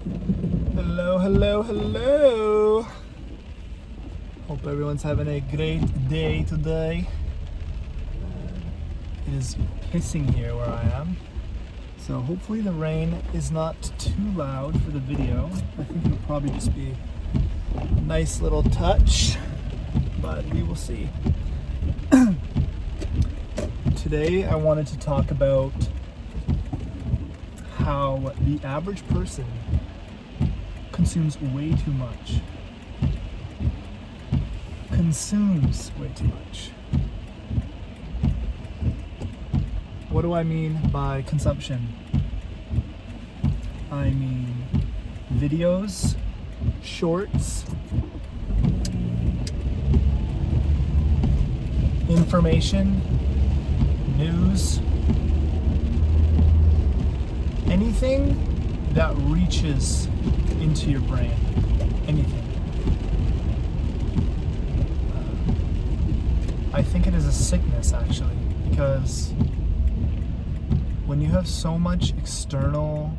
Hello, hello, hello. Hope everyone's having a great day today. It is pissing here where I am, so hopefully the rain is not too loud for the video. I think it'll probably just be a nice little touch, but we will see. Today I wanted to talk about how the average person consumes way too much. Consumes way too much. What do I mean by consumption? I mean videos, shorts, information, news, anything that reaches into your brain. Anything. I think it is a sickness, actually, because when you have so much external,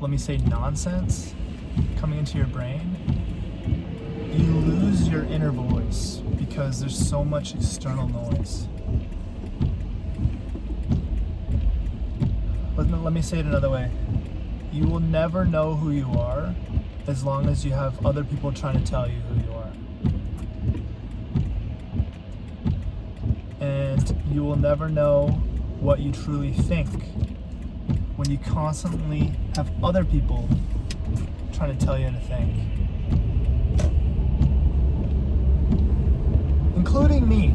let me say, nonsense coming into your brain, you lose your inner voice because there's so much external noise. Let me say it another way. You will never know who you are as long as you have other people trying to tell you who you are. And you will never know what you truly think when you constantly have other people trying to tell you how to think. Including me.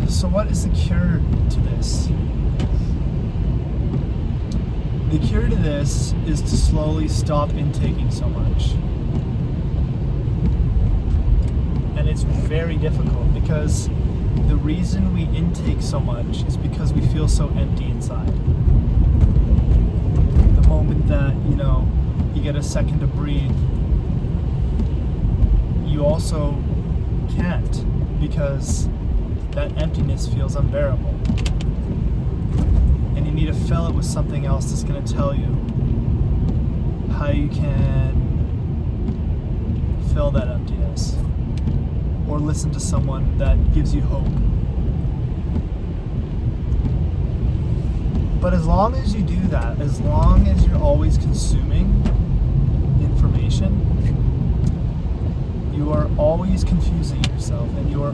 So what is the cure to this? The cure to this is to slowly stop intaking so much. And it's very difficult because the reason we intake so much is because we feel so empty inside. The moment that, you get a second to breathe, you also can't because that emptiness feels unbearable. And you need to fill it with something else that's going to tell you how you can fill that emptiness. Or listen to someone that gives you hope. But as long as you do that, as long as you're always consuming information, you are always confusing yourself, and you are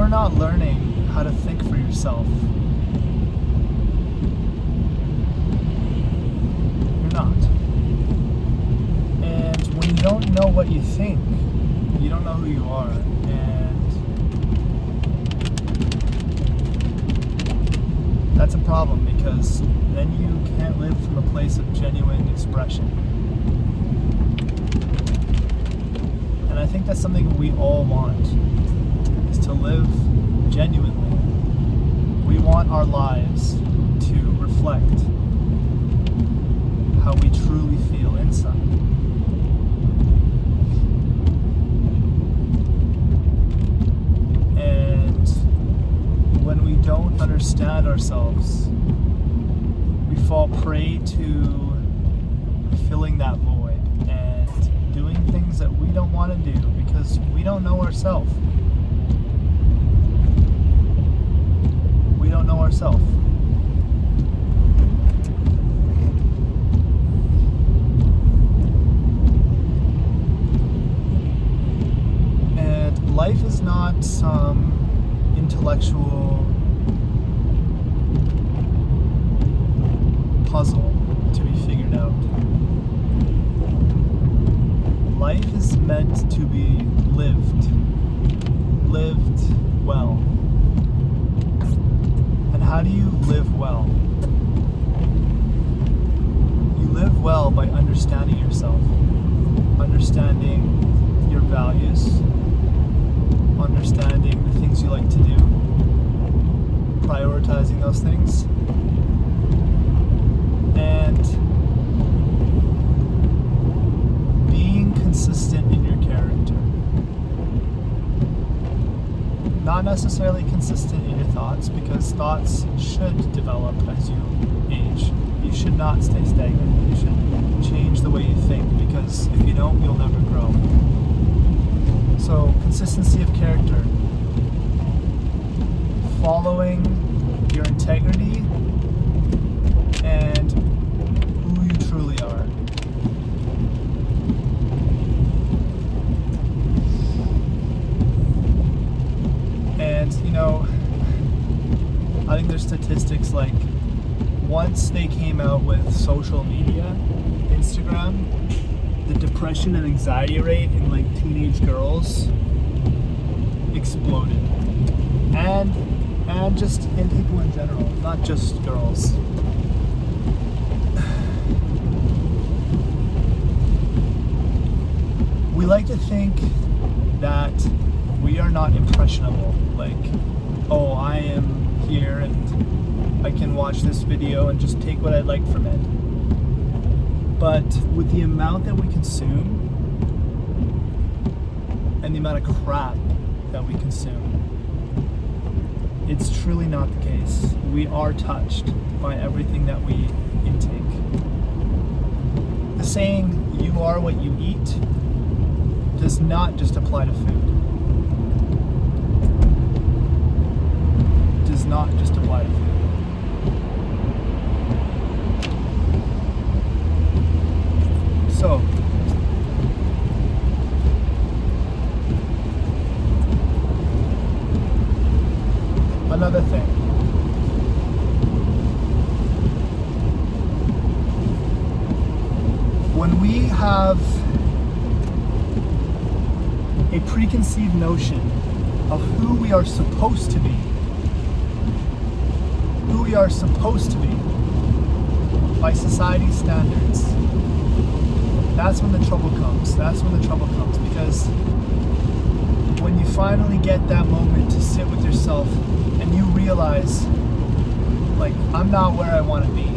not learning how to think for yourself. You're not. And when you don't know what you think, you don't know who you are. And that's a problem, because then you can't live from a place of genuine expression. And I think that's something we all want, is to live genuinely. We want our lives to reflect how we truly feel inside. And when we don't understand ourselves, we fall prey to filling that void and doing things that we don't want to do because we don't know ourselves. We don't know ourselves. And life is not some intellectual puzzle to be figured out. Life is meant to be lived well. And how do you live well? You live well by understanding yourself, understanding your values, understanding the things you like to do, prioritizing those things, and being consistent in your character. Not necessarily consistent in your thoughts, because thoughts should develop as you age. You should not stay stagnant. You should change the way you think, because if you don't, you'll never grow. So, consistency of character. Following your integrity and who you truly are. And, I think there's statistics like once they came out with social media, Instagram, the depression and anxiety rate in like teenage girls exploded. And just in people in general, not just girls. We like to think that we are not impressionable. Like, oh, I am here and I can watch this video and just take what I like from it. But with the amount that we consume and the amount of crap that we consume, it's truly not the case. We are touched by everything that we intake. The saying, you are what you eat, does not just apply to food. It does not just apply to food. So, another thing. When we have a preconceived notion of who we are supposed to be, by society's standards, that's when the trouble comes. Because when you finally get that moment to sit with yourself and you realize, like, I'm not where I want to be,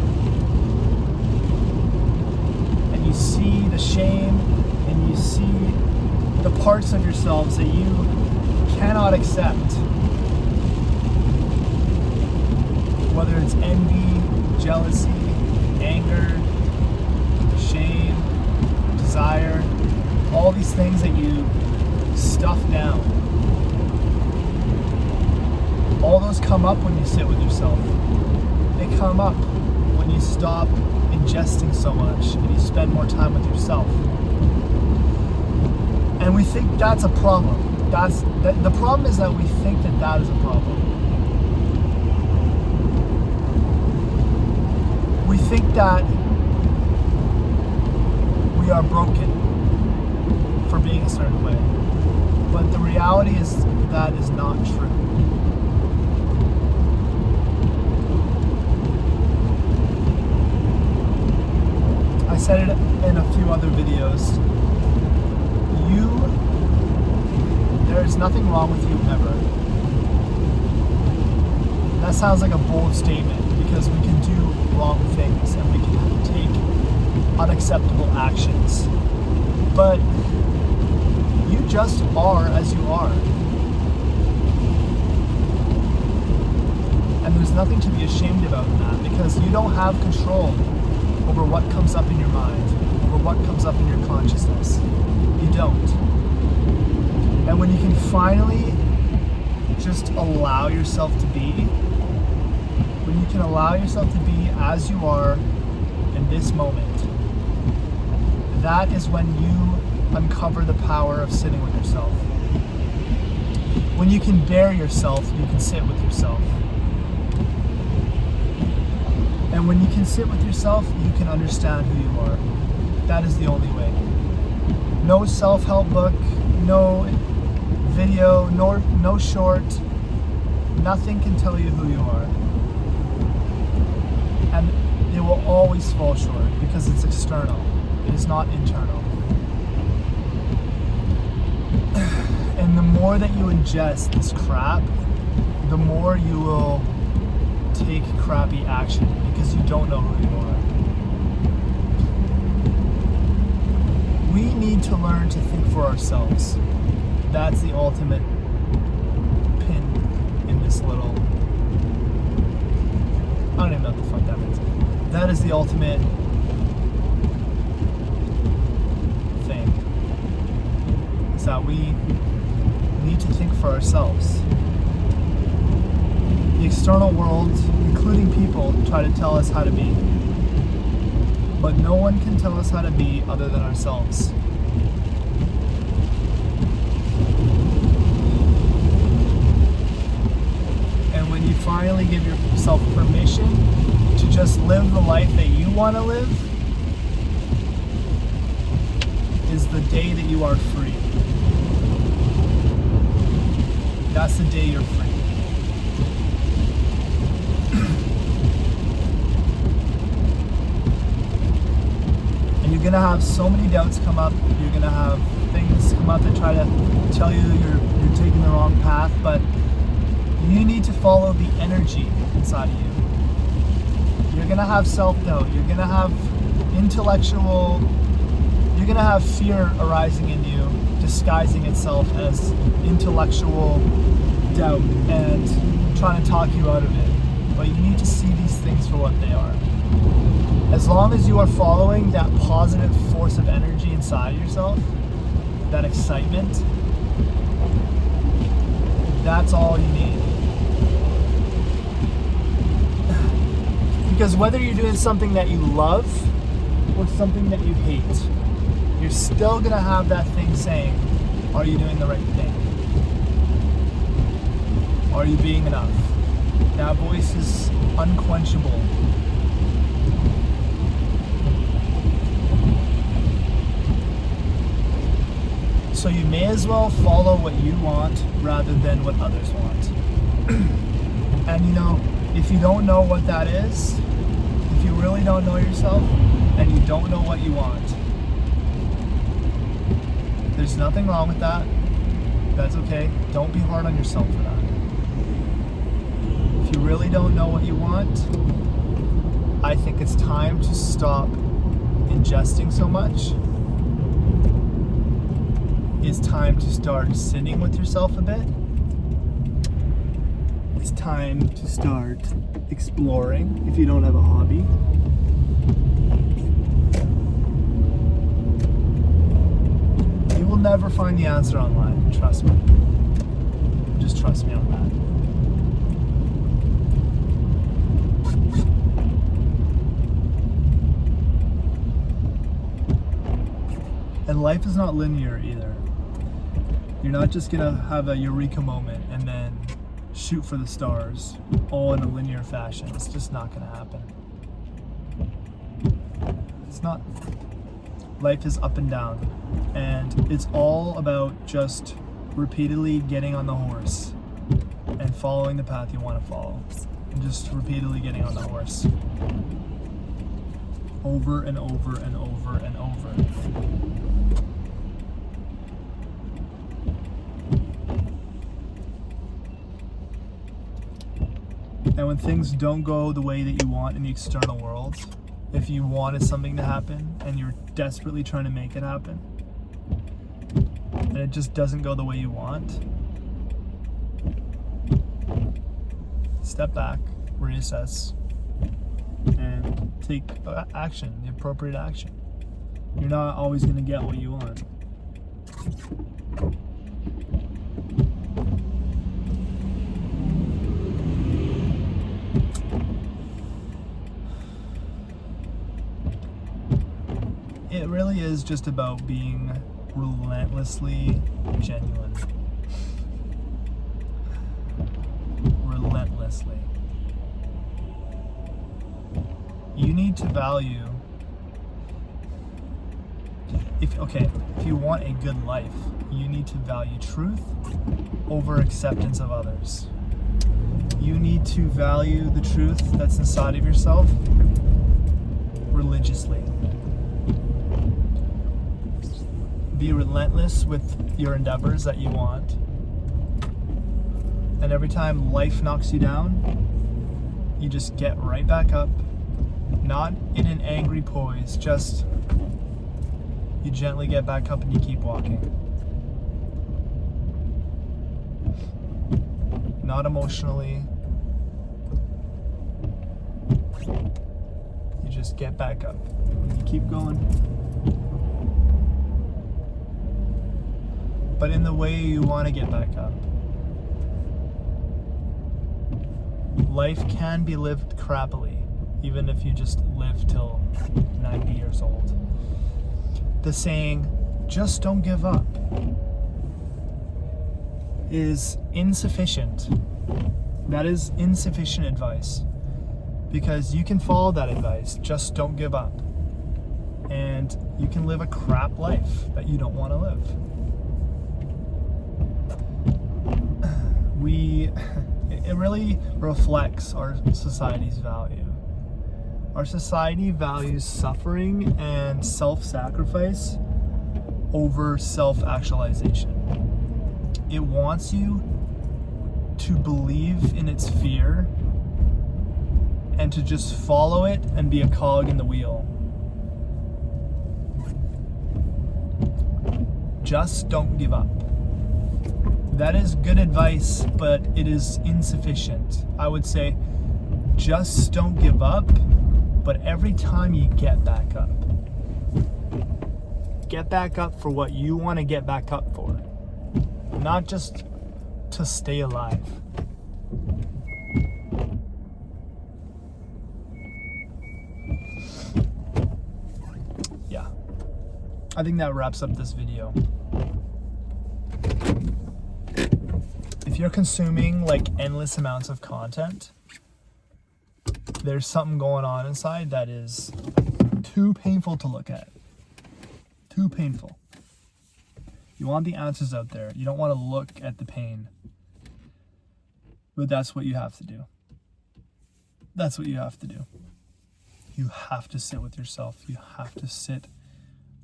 and you see the shame and you see the parts of yourselves that you cannot accept, whether it's envy, jealousy, anger, shame, desire, all these things that you stuff down. All those come up when you sit with yourself. They come up when you stop ingesting so much and you spend more time with yourself. And we think that's a problem. The problem is that we think that is a problem. We think that we are broken for being a certain way. But the reality is that is not true. I said it in a few other videos. There is nothing wrong with you ever. That sounds like a bold statement, because we can do wrong things and we can take unacceptable actions. But you just are as you are. And there's nothing to be ashamed about in that, because you don't have control over what comes up in your mind, over what comes up in your consciousness. You don't. And when you can finally just allow yourself to be, when you can allow yourself to be as you are in this moment, that is when you uncover the power of sitting with yourself. When you can bear yourself, you can sit with yourself. And when you can sit with yourself, you can understand who you are. That is the only way. No self-help book, no video, no short, nothing can tell you who you are. And it will always fall short, because it's external. It is not internal. And the more that you ingest this crap, the more you will take crappy action, because you don't know who you are. We need to learn to think for ourselves. That's the ultimate this little, I don't even know what the fuck that means. That is the ultimate thing, is that we need to think for ourselves. The external world, including people, try to tell us how to be. But no one can tell us how to be other than ourselves. And when you finally give yourself permission to just live the life that you want to live, is the day that you are free. That's the day you're free. And you're gonna have so many doubts come up. You're gonna have things come up that try to tell you you're taking the wrong path, but you need to follow the energy inside of you. You're gonna have self-doubt. You're gonna have you're gonna have fear arising in you, disguising itself as intellectual doubt and trying to talk you out of it. But you need to see these things for what they are. As long as you are following that positive force of energy inside yourself, that excitement, that's all you need. Because whether you're doing something that you love or something that you hate, you're still gonna have that thing saying, are you doing the right thing? Are you being enough? That voice is unquenchable. So you may as well follow what you want rather than what others want. And you know, if you don't know what that is, if you really don't know yourself and you don't know what you want, there's nothing wrong with that. That's okay. Don't be hard on yourself for that. If you really don't know what you want, I think it's time to stop ingesting so much. It's time to start sitting with yourself a bit. It's time to start exploring if you don't have a hobby. You will never find the answer online, trust me. Just trust me on that. And life is not linear either. You're not just gonna have a eureka moment and then shoot for the stars all in a linear fashion. It's just not gonna happen. It's not. Life is up and down, and it's all about just repeatedly getting on the horse and following the path you want to follow, and just repeatedly getting on the horse over and over and over and over. And when things don't go the way that you want in the external world, if you wanted something to happen and you're desperately trying to make it happen, and it just doesn't go the way you want, step back, reassess, and take action, the appropriate action. You're not always going to get what you want. It really is just about being relentlessly genuine. Relentlessly. You need to value, if you want a good life, you need to value truth over acceptance of others. You need to value the truth that's inside of yourself religiously. Be relentless with your endeavors that you want. And every time life knocks you down, you just get right back up. Not in an angry poise, just you gently get back up and you keep walking. not emotionally. You just get back up. You keep going. But in the way you want to get back up. Life can be lived crappily, even if you just live till 90 years old. The saying, just don't give up, is insufficient. That is insufficient advice, because you can follow that advice, just don't give up, and you can live a crap life that you don't want to live. It really reflects our society's value. Our society values suffering and self-sacrifice over self-actualization. It wants you to believe in its fear and to just follow it and be a cog in the wheel. Just don't give up. That is good advice, but it is insufficient. I would say just don't give up, but every time you get back up for what you want to get back up for, not just to stay alive. Yeah, I think that wraps up this video. If you're consuming like endless amounts of content, there's something going on inside that is too painful to look at. Too painful. You want the answers out there. You don't want to look at the pain. But that's what you have to do. That's what you have to do. You have to sit with yourself. You have to sit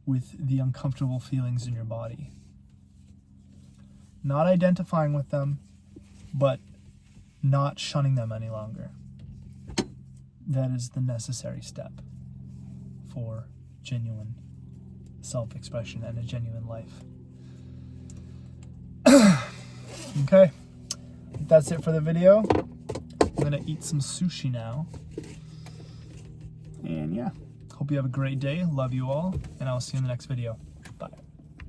with the uncomfortable feelings in your body. Not identifying with them, but not shunning them any longer. That is the necessary step for genuine self-expression and a genuine life. Okay, that's it for the video. I'm gonna eat some sushi now. And yeah, hope you have a great day. Love you all, and I'll see you in the next video.